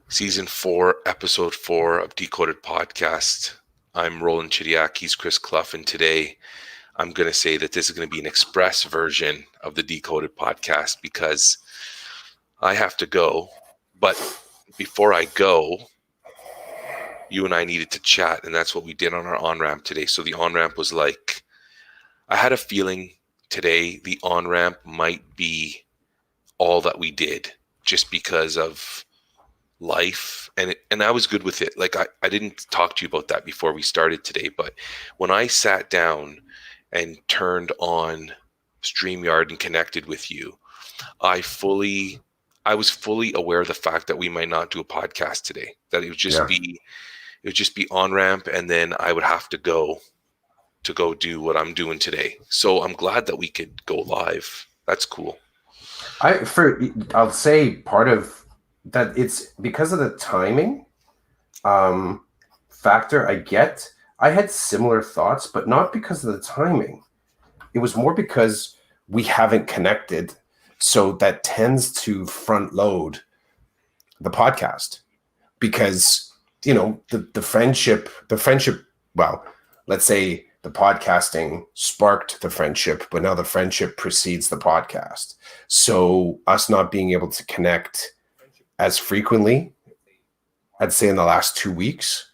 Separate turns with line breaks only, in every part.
Season 4, Episode 4 of Decoded Podcast. I'm Roland Chidiak, he's Chris Clough, and today I'm going to say that this is going to be an express version of the Decoded Podcast because I have to go. But before I go, you and I needed to chat, and that's what we did on our on-ramp today. So the on-ramp was like, I had a feeling today the on-ramp might be all that we did just because of life, and I was good with it. Like I didn't talk to you about that before we started today, but when I sat down and turned on StreamYard and connected with you, I was fully aware of the fact that we might not do a podcast today, that it would just be on ramp, and then I would have to go do what I'm doing today. So I'm glad that we could go live. That's cool.
I'll say part of that, it's because of the timing factor. I had similar thoughts, but not because of the timing. It was more because we haven't connected, so that tends to front load the podcast because the friendship. Well, let's say the podcasting sparked the friendship, but now the friendship precedes the podcast. So us not being able to connect as frequently, I'd say in the last 2 weeks,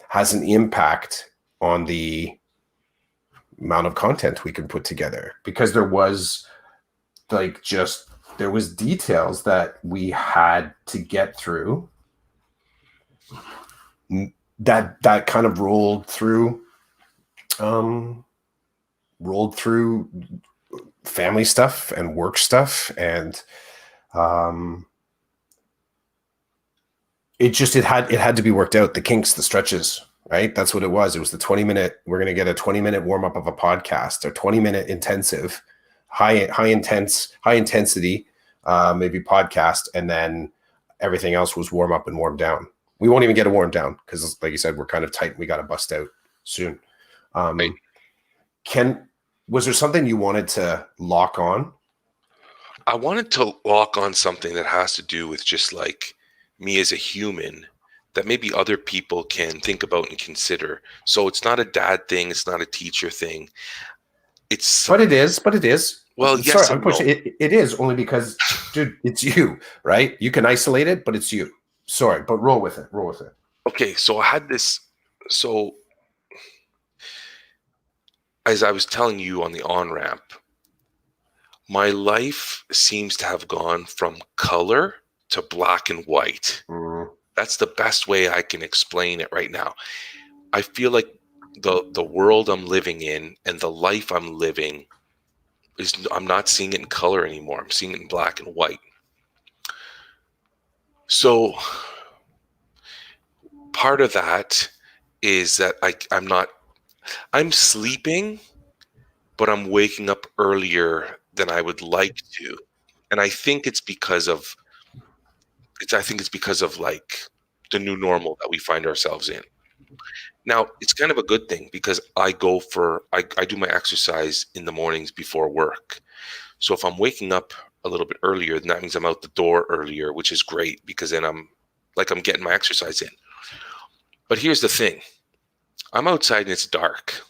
has an impact on the amount of content we can put together, because there was details that we had to get through that kind of rolled through family stuff and work stuff, and it had to be worked out, the kinks, the stretches, right? That's what it was. It was the 20-minute, we're going to get a 20-minute warm-up of a podcast, or 20-minute intensive, high intensity, maybe podcast, and then everything else was warm up and warm down. We won't even get a warm down because, like you said, we're kind of tight. We got to bust out soon.
Right.
Was there something you wanted to lock on?
I wanted to lock on something that has to do with just like me as a human, that maybe other people can think about and consider. So it's not a dad thing. It's not a teacher thing.
But it is.
Well, yes.
Sorry, I'm pushing. It is only because, dude, it's you, right? You can isolate it, but it's you. Sorry, but roll with it.
Okay, so I had this. So as I was telling you on the on-ramp, my life seems to have gone from color to black and white.
Mm.
That's the best way I can explain it right now. I feel like the world I'm living in and the life I'm living I'm not seeing it in color anymore. I'm seeing it in black and white. So part of that is that I'm sleeping, but I'm waking up earlier than I would like to. And I think it's because of like the new normal that we find ourselves in. Now, it's kind of a good thing because I do my exercise in the mornings before work. So if I'm waking up a little bit earlier, then that means I'm out the door earlier, which is great because then I'm getting my exercise in. But here's the thing. I'm outside and it's dark.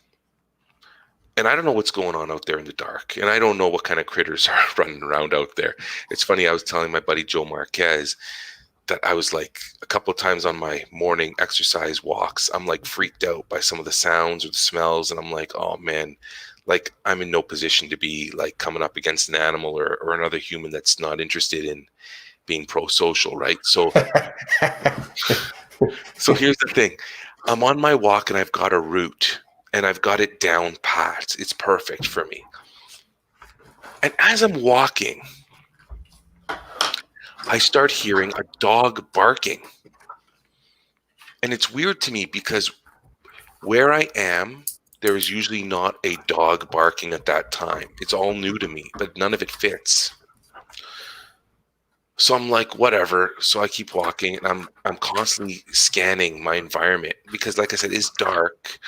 And I don't know what's going on out there in the dark. And I don't know what kind of critters are running around out there. It's funny, I was telling my buddy Joe Marquez that I was like, a couple of times on my morning exercise walks, I'm like freaked out by some of the sounds or the smells. And I'm like, oh man, like I'm in no position to be like coming up against an animal or another human that's not interested in being pro-social, right? So, so here's the thing. I'm on my walk and I've got a route and I've got it down pat. It's perfect for me. And as I'm walking, I start hearing a dog barking. And it's weird to me because where I am, there is usually not a dog barking at that time. It's all new to me, but none of it fits. So I'm like, whatever. So I keep walking and I'm constantly scanning my environment because, like I said, it's dark,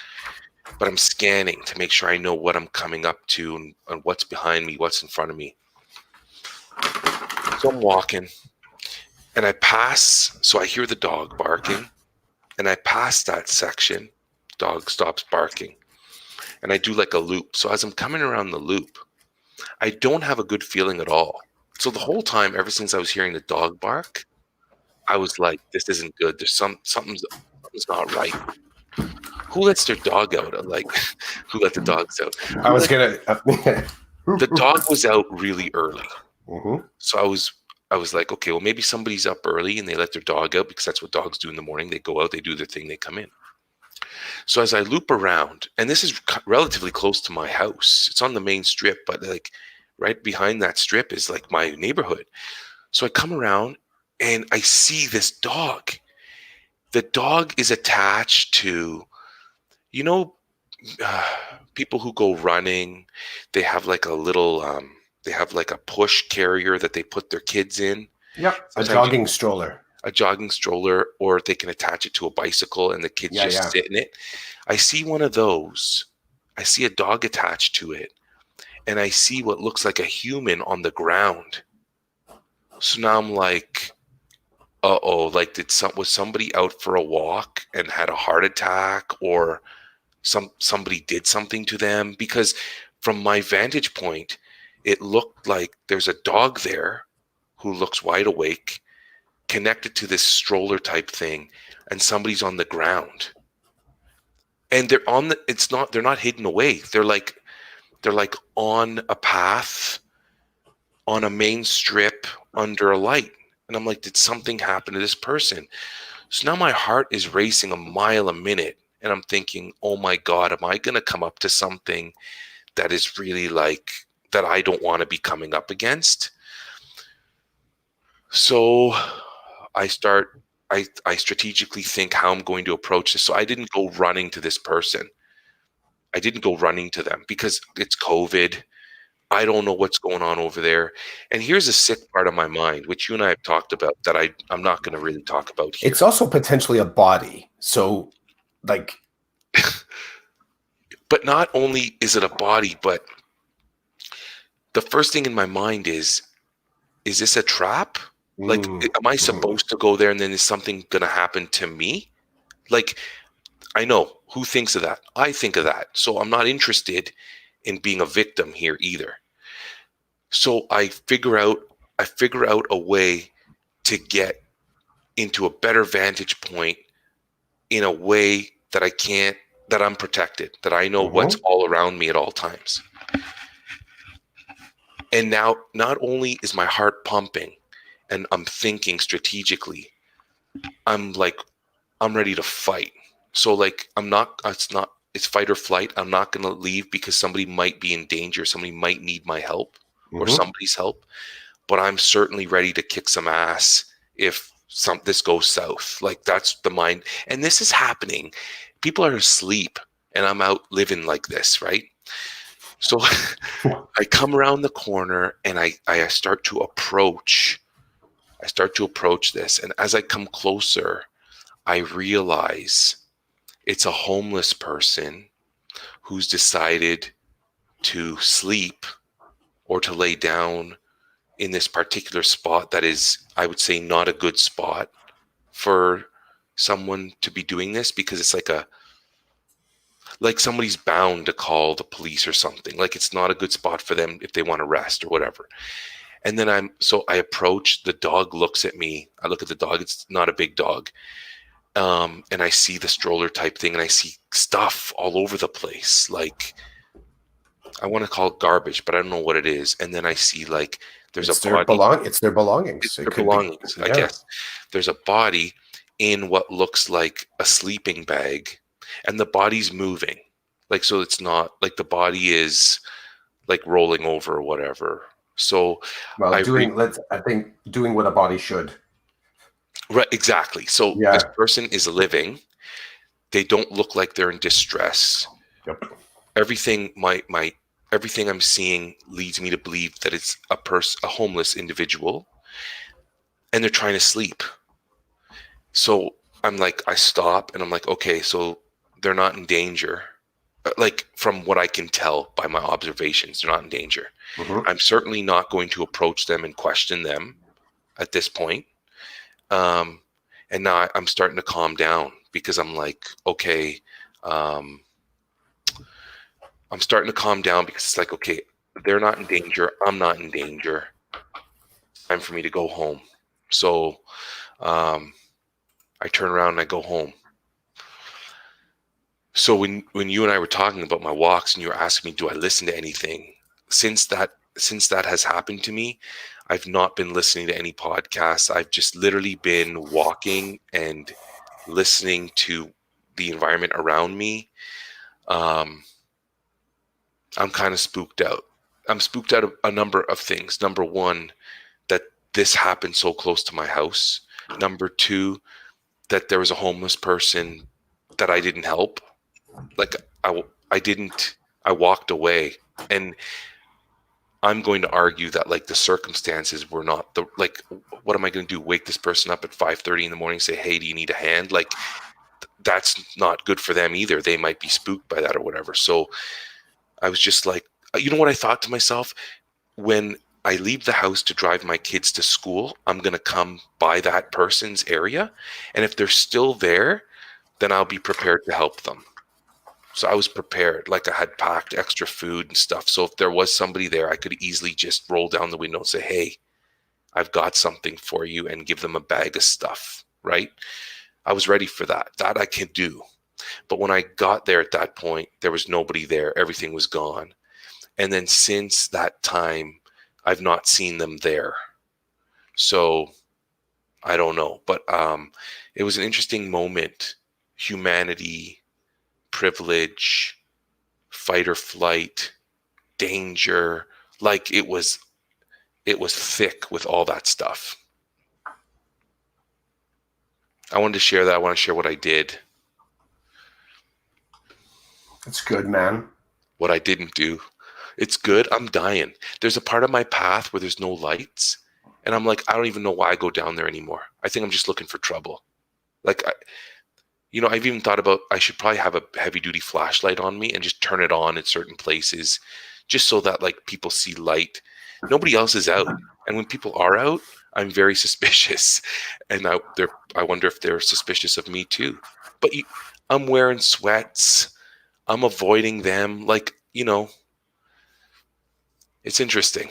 but I'm scanning to make sure I know what I'm coming up to and what's behind me, what's in front of me. So I'm walking. And I pass, so I hear the dog barking, and I pass that section, dog stops barking, and I do like a loop. So as I'm coming around the loop, I don't have a good feeling at all. So the whole time, ever since I was hearing the dog bark, I was like, this isn't good. There's something's not right. Who lets their dog out? Like, who let the dogs out?
I was gonna.
The dog was out really early.
Mhm.
So I was like, okay, well, maybe somebody's up early and they let their dog out, because that's what dogs do in the morning. They go out, they do their thing, they come in. So as I loop around, and this is relatively close to my house, it's on the main strip, but like right behind that strip is like my neighborhood. So I come around and I see this dog. The dog is attached to, you know, people who go running. They have like a little, they have like a push carrier that they put their kids in.
Yep, a
Sometimes
jogging stroller.
a jogging stroller, or they can attach it to a bicycle and the kids just sit in it. I see one of those. I see a dog attached to it, and I see what looks like a human on the ground. So now I'm like, uh-oh, like was somebody out for a walk and had a heart attack, or somebody did something to them? Because from my vantage point, it looked like there's a dog there who looks wide awake, connected to this stroller type thing, and somebody's on the ground. And they're not hidden away. They're like on a path, on a main strip, under a light. And I'm like, did something happen to this person? So now my heart is racing a mile a minute, and I'm thinking, oh my God, am I going to come up to something that is really like, that I don't want to be coming up against? So I strategically think how I'm going to approach this. So I didn't go running to this person. I didn't go running to them because it's COVID. I don't know what's going on over there. And here's a sick part of my mind, which you and I have talked about, that I'm not going to really talk about here.
It's also potentially a body. So, like,
but not only is it a body, but the first thing in my mind is this a trap? Like, am I supposed to go there and then is something going to happen to me? Like, I know who thinks of that. I think of that. So I'm not interested in being a victim here either. So I figure out a way to get into a better vantage point in a way that that I'm protected, that I know what's all around me at all times. And now not only is my heart pumping and I'm thinking strategically, I'm ready to fight. So like, it's fight or flight. I'm not going to leave because somebody might be in danger. Somebody might need my help or somebody's help, but I'm certainly ready to kick some ass if this goes south. Like, that's the mind. And this is happening. People are asleep and I'm out living like this, right? So I come around the corner and I start to approach this. And as I come closer, I realize it's a homeless person who's decided to sleep or to lay down in this particular spot that is, I would say, not a good spot for someone to be doing this, because it's like somebody's bound to call the police or something. Like, it's not a good spot for them if they want to rest or whatever. And then I approach, the dog looks at me. I look at the dog. It's not a big dog. And I see the stroller type thing and I see stuff all over the place. Like, I want to call it garbage, but I don't know what it is. And then I see like there's
it's
a body.
It's their belongings.
It's their belongings, I guess. There's a body in what looks like a sleeping bag, and the body's moving. Like, so it's not like the body is like rolling over or whatever. So
I think doing what a body should.
Right, exactly. So this person is living. They don't look like they're in distress.
Yep.
Everything everything I'm seeing leads me to believe that it's a homeless individual, and they're trying to sleep. So I'm like, I stop and I'm like, okay, so they're not in danger. Like, from what I can tell by my observations, they're not in danger. I'm certainly not going to approach them and question them at this point. And now I'm starting to calm down because I'm like, okay, I'm starting to calm down because it's like, okay, they're not in danger. I'm not in danger. It's time for me to go home. So I turn around and I go home. So when you and I were talking about my walks and you were asking me, do I listen to anything? Since that has happened to me, I've not been listening to any podcasts. I've just literally been walking and listening to the environment around me. I'm kind of spooked out. I'm spooked out of a number of things. Number one, that this happened so close to my house. Number two, that there was a homeless person that I didn't help. Like I didn't, I walked away. And I'm going to argue that like the circumstances were not the, like, what am I going to do? Wake this person up at 5:30 in the morning, say, hey, do you need a hand? Like that's not good for them either. They might be spooked by that or whatever. So I was just like, you know what I thought to myself? When I leave the house to drive my kids to school, I'm going to come by that person's area. And if they're still there, then I'll be prepared to help them. So I was prepared, like I had packed extra food and stuff. So if there was somebody there, I could easily just roll down the window and say, hey, I've got something for you, and give them a bag of stuff, right? I was ready for that. That I can do. But when I got there at that point, there was nobody there. Everything was gone. And then since that time, I've not seen them there. So I don't know. But it was an interesting moment. Humanity, privilege, fight or flight, danger. Like it was thick with all that stuff. I wanted to share that. I want to share what I did.
It's good, man.
What I didn't do. It's good. I'm dying. There's a part of my path where there's no lights. And I'm like, I don't even know why I go down there anymore. I think I'm just looking for trouble. Like, I've even thought about I should probably have a heavy duty flashlight on me and just turn it on in certain places just so that like people see light. Nobody else is out. And when people are out, I'm very suspicious. And I wonder if they're suspicious of me too. But I'm wearing sweats. I'm avoiding them. Like, it's interesting.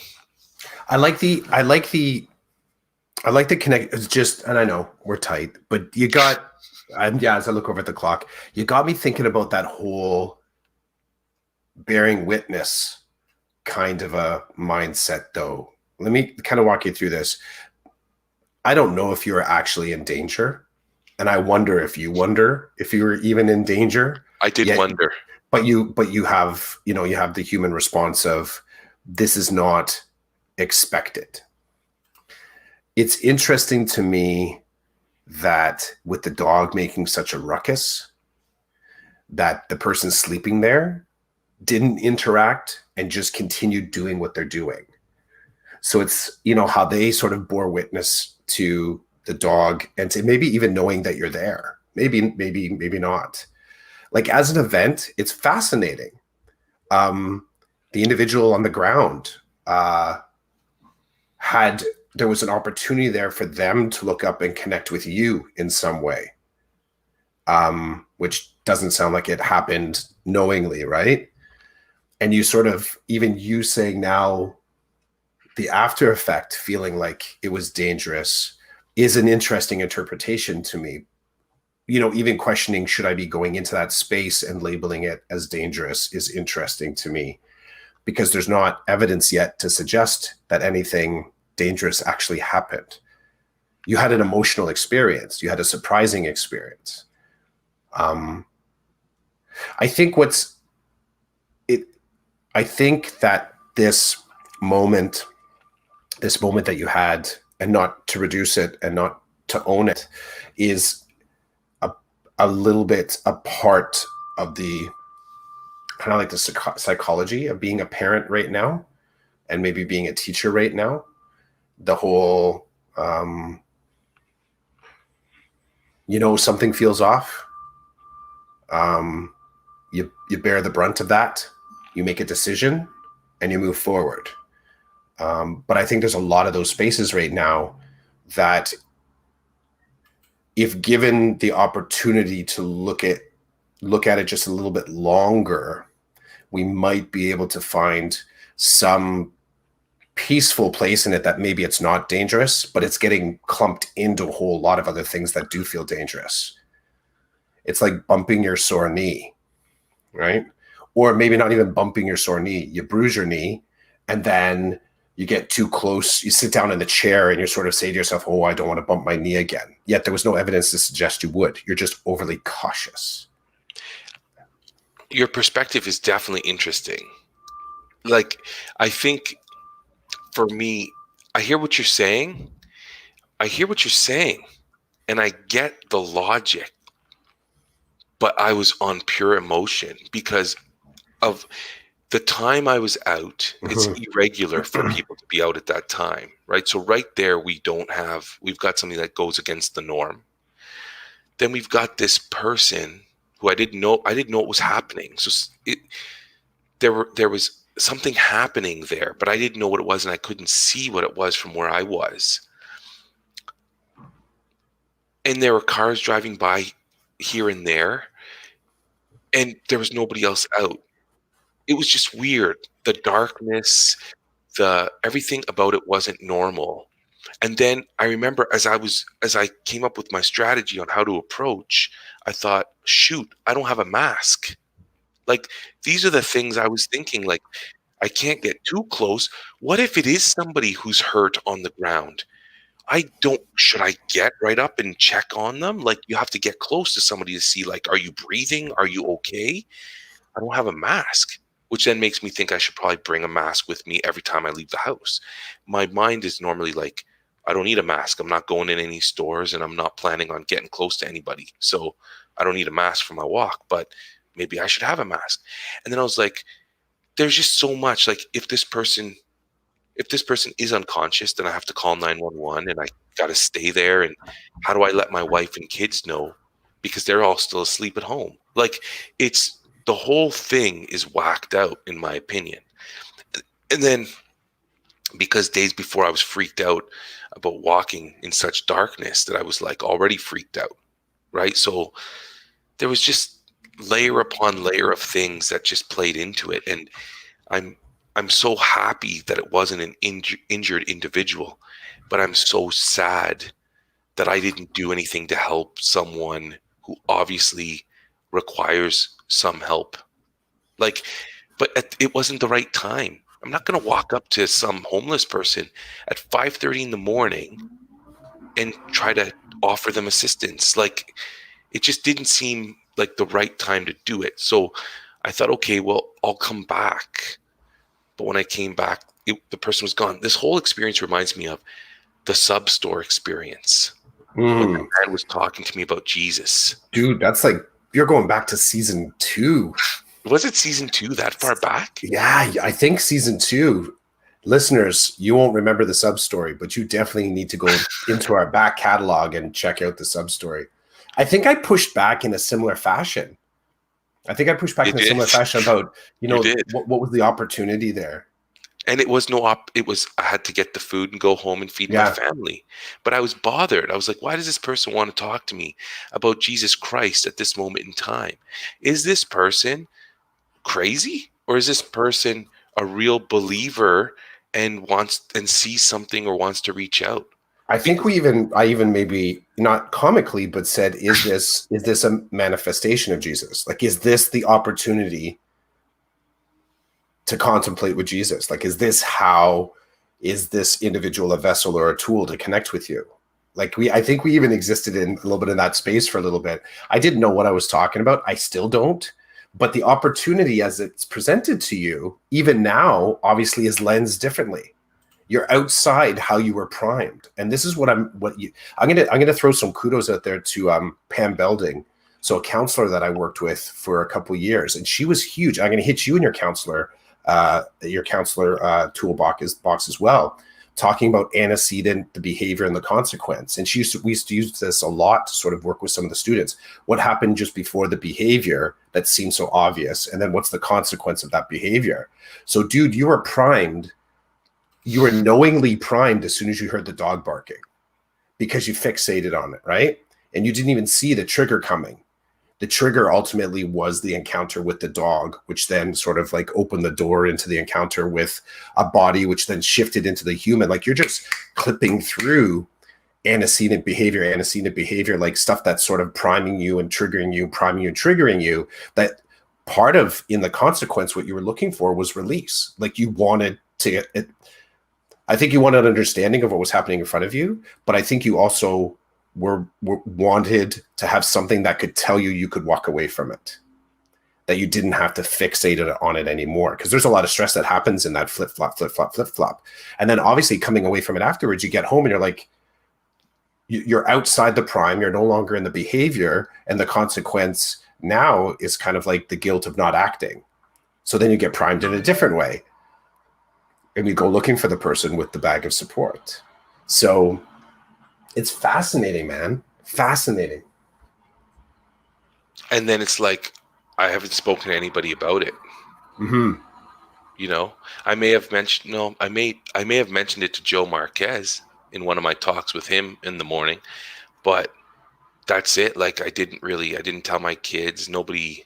I like the connect. It's just, and I know we're tight, but as I look over at the clock, you got me thinking about that whole bearing witness kind of a mindset, though. Let me kind of walk you through this. I don't know if you're actually in danger, and I wonder if you were even in danger.
I did wonder,
but you have the human response of this is not expected. It's interesting to me that with the dog making such a ruckus, that the person sleeping there didn't interact and just continued doing what they're doing. So it's, how they sort of bore witness to the dog and to maybe even knowing that you're there. Maybe not. Like as an event, it's fascinating. The individual on the ground there was an opportunity there for them to look up and connect with you in some way, which doesn't sound like it happened knowingly, right? And you sort of, even you saying now, the after effect feeling like it was dangerous is an interesting interpretation to me. Even questioning, should I be going into that space and labeling it as dangerous is interesting to me, because there's not evidence yet to suggest that anything dangerous actually happened. You had an emotional experience. You had a surprising experience. I think that this moment that you had, and not to reduce it and not to own it, is a little bit a part of the kind of like the psychology of being a parent right now, and maybe being a teacher right now. The whole, something feels off. You bear the brunt of that. You make a decision and you move forward. But I think there's a lot of those spaces right now that if given the opportunity to look at it just a little bit longer, we might be able to find some peaceful place in it that maybe it's not dangerous, but it's getting clumped into a whole lot of other things that do feel dangerous. It's like bumping your sore knee, right? Or maybe not even bumping your sore knee. You bruise your knee, and then you get too close. You sit down in the chair and you sort of say to yourself, oh, I don't want to bump my knee again. Yet there was no evidence to suggest you would. You're just overly cautious.
Your perspective is definitely interesting. Like, I think for me, I hear what you're saying. And I get the logic, but I was on pure emotion because of the time I was out. It's irregular for people to be out at that time, right? So right there, we've got something that goes against the norm. Then we've got this person who I didn't know it was happening. So there was something happening there, but I didn't know what it was, and I couldn't see what it was from where I was. And there were cars driving by here and there, and there was nobody else out. It was just weird. The darkness, everything about it wasn't normal. And then I remember as I came up with my strategy on how to approach, I thought, shoot, I don't have a mask. Like, these are the things I was thinking, like, I can't get too close. What if it is somebody who's hurt on the ground? Should I get right up and check on them? Like, you have to get close to somebody to see, like, are you breathing? Are you okay? I don't have a mask, which then makes me think I should probably bring a mask with me every time I leave the house. My mind is normally like, I don't need a mask. I'm not going in any stores, and I'm not planning on getting close to anybody. So I don't need a mask for my walk, but maybe I should have a mask. And then I was like, there's just so much, like, if this person is unconscious, then I have to call 911, and I got to stay there. And how do I let my wife and kids know? Because they're all still asleep at home. Like, the whole thing is whacked out, in my opinion. And then, because days before I was freaked out about walking in such darkness that I was like already freaked out, right? So there was just layer upon layer of things that just played into it. And I'm so happy that it wasn't an injured individual, but I'm so sad that I didn't do anything to help someone who obviously requires some help. Like, but it wasn't the right time. I'm not going to walk up to some homeless person at 5:30 in the morning and try to offer them assistance. Like, it just didn't seem like the right time to do it. So I thought, okay, well, I'll come back. But when I came back, the person was gone. This whole experience reminds me of the sub store experience. When the man was talking to me about Jesus.
Dude, that's like, you're going back to season 2.
Was it season 2 that far back?
Yeah, I think season 2. Listeners, you won't remember the sub story, but you definitely need to go into our back catalog and check out the sub story. I think I pushed back in a similar fashion. About, what was the opportunity there?
And it was I had to get the food and go home and feed my family. But I was bothered. I was like, why does this person want to talk to me about Jesus Christ at this moment in time? Is this person crazy, or is this person a real believer and sees something or wants to reach out?
I think I even maybe not comically, but said, is this a manifestation of Jesus? Like, is this the opportunity to contemplate with Jesus? Like, is this individual a vessel or a tool to connect with you? Like, I think we even existed in a little bit of that space for a little bit. I didn't know what I was talking about. I still don't. But the opportunity as it's presented to you, even now, obviously is lensed differently. You're outside how you were primed. And this is I'm gonna throw some kudos out there to Pam Belding. So a counselor that I worked with for a couple of years, and she was huge. I'm gonna hit you in your counselor toolbox as well, talking about antecedent, the behavior and the consequence. And we used to use this a lot to sort of work with some of the students. What happened just before the behavior that seemed so obvious? And then what's the consequence of that behavior? So, dude, you were primed. You were knowingly primed as soon as you heard the dog barking because you fixated on it, right? and you didn't even see the trigger coming. The trigger ultimately was the encounter with the dog, which then sort of like opened the door into the encounter with a body, which then shifted into the human. Like you're just clipping through antecedent behavior, like stuff that's sort of priming you and triggering you, triggering you. That part of in the consequence, what you were looking for was release. Like you wanted to, I think you wanted an understanding of what was happening in front of you, but I think you also were wanted to have something that could tell you you could walk away from it, that you didn't have to fixate on it anymore. Because there's a lot of stress that happens in that flip-flop. And then obviously coming away from it afterwards, you get home and you're like, you're outside the prime, you're no longer in the behavior, and the consequence now is kind of like the guilt of not acting. So then you get primed in a different way. And you go looking for the person with the bag of support. So it's fascinating, man. Fascinating.
And then it's like, I haven't spoken to anybody about it.
Mm-hmm.
You know, I may have mentioned it to Joe Marquez in one of my talks with him in the morning, but that's it. Like I didn't tell my kids, nobody.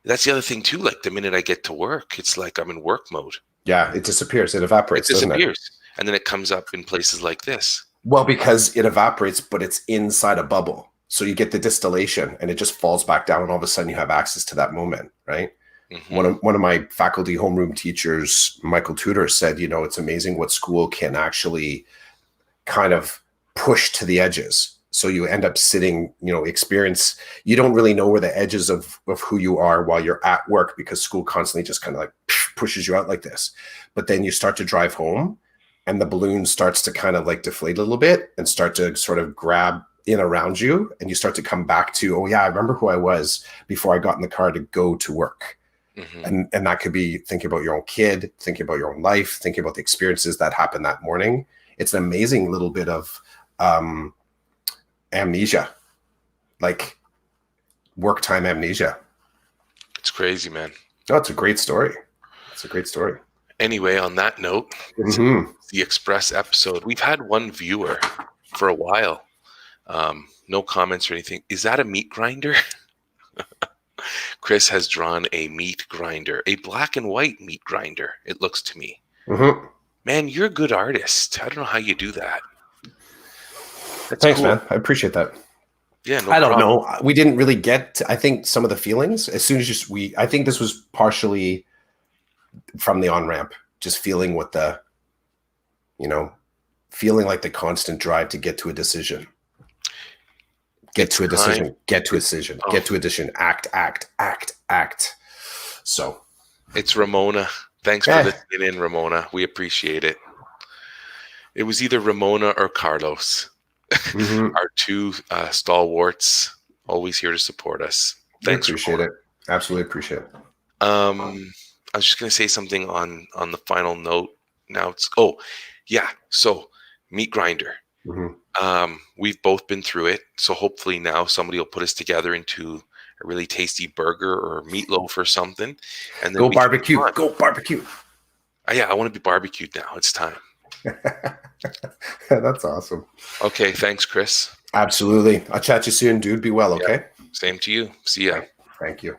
That's the other thing too. Like the minute I get to work, it's like I'm in work mode.
Yeah, it disappears. It evaporates.
It disappears. And then it comes up in places like this.
Well, because it evaporates, but it's inside a bubble. So you get the distillation and it just falls back down, and all of a sudden you have access to that moment, right? Mm-hmm. One of my faculty homeroom teachers, Michael Tudor, said, you know, it's amazing what school can actually kind of push to the edges. So you end up sitting, you know, you don't really know where the edges of who you are while you're at work, because school constantly just kind of like pushes you out like this. But then you start to drive home and the balloon starts to kind of like deflate a little bit and start to sort of grab in around you. And you start to come back to, oh yeah, I remember who I was before I got in the car to go to work. Mm-hmm. And that could be thinking about your own kid, thinking about your own life, thinking about the experiences that happened that morning. It's an amazing little bit of amnesia, like work time amnesia.
It's crazy, man.
Oh, it's a great story. It's a great story.
Anyway, on that note,
mm-hmm.
The Express episode, we've had one viewer for a while. No comments or anything. Is that a meat grinder? Chris has drawn a meat grinder, a black and white meat grinder, it looks to me.
Mm-hmm.
Man, you're a good artist. I don't know how you do that.
Thanks, cool. Man. I appreciate that.
Yeah,
I don't know. We didn't really get, I think, some of the feelings as soon as I think this was partially from the on-ramp, just feeling what feeling like the constant drive to get to a decision. Get to a decision, act. So
it's Ramona. Thanks for listening in, Ramona. We appreciate it. It was either Ramona or Carlos. Mm-hmm. Our two stalwarts, always here to support us. Thanks.
Appreciate it. Absolutely appreciate it.
I was just going to say something on the final note. Now so meat grinder. Mm-hmm. We've both been through it. So hopefully now somebody will put us together into a really tasty burger or meatloaf or something. And then
Go barbecue.
Yeah, I want to be barbecued now. It's time.
That's awesome.
Okay, thanks, Chris.
Absolutely. I'll chat to you soon, dude. Be well, okay?
Yeah, same to you. See ya.
Thank you.